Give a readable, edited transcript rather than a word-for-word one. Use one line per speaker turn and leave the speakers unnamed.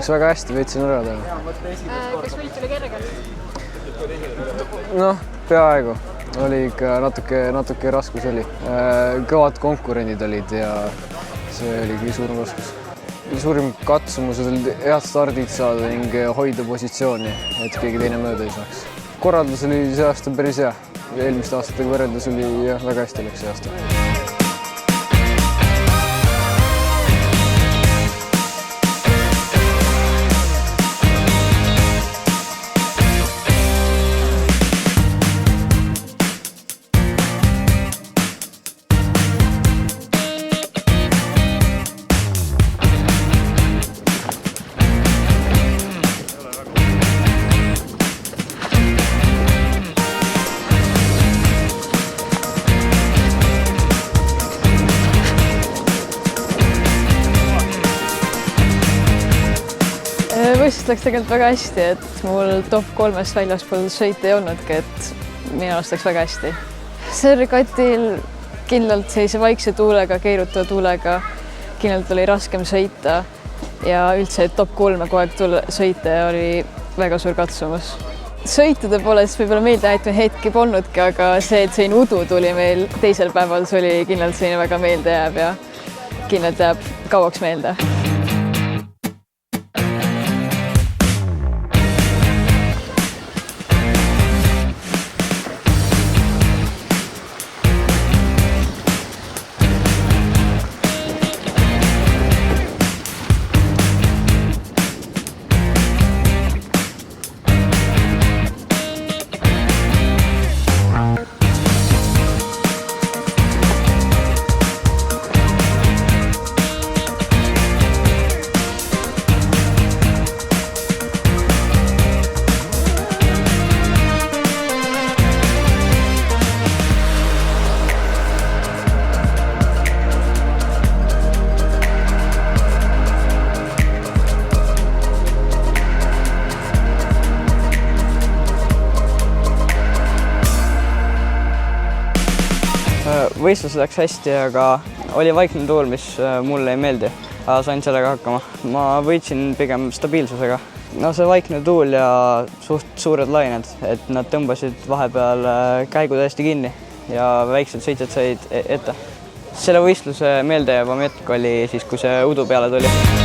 läks väga hästi, võitsin ära täna.
Kas võit oli kerge?
Noh, peaaegu. Oli ikka natuke raskus oli. Kõvad konkurendid olid ja see oli kõige suurem raskus. Suurim katsumus oli head stardid saada ning hoida positsiooni, et keegi teine mööda ei saaks. Korraldus oli see aasta päris hea. Eelmiste aastatega võrreldes oli väga hästi läks see aasta.
Võistlus läks tegelikult väga hästi, et mul top 3-st väljaspool sõita ei olnudki, et minu arust läks väga hästi. See regatil kindlalt sellise vaikse tuulega, keerutava tuulega kindlalt oli raskem sõita ja üldse top 3 kogu aeg sõita oli väga suur katsumus. Sõitude poolest võib-olla meeldejätvaid hetki polnudki, aga see, et selline udu tuli meil teisel päeval, see oli kindlalt selline väga meeldejääv ja kindlalt jääb kauaks meelde.
Võistlus läks hästi, aga oli vaikne tuul, mis mulle ei meeldi, aga sain sellega hakkama. Ma võitsin pigem stabiilsusega. No see vaikne tuul ja suht suured lained, et nad tõmbasid vahepeal käigu täiesti kinni ja väiksed sõitjad said ette. Selle võistluse meeldejäävam hetk oli siis, kui see udu peale tuli.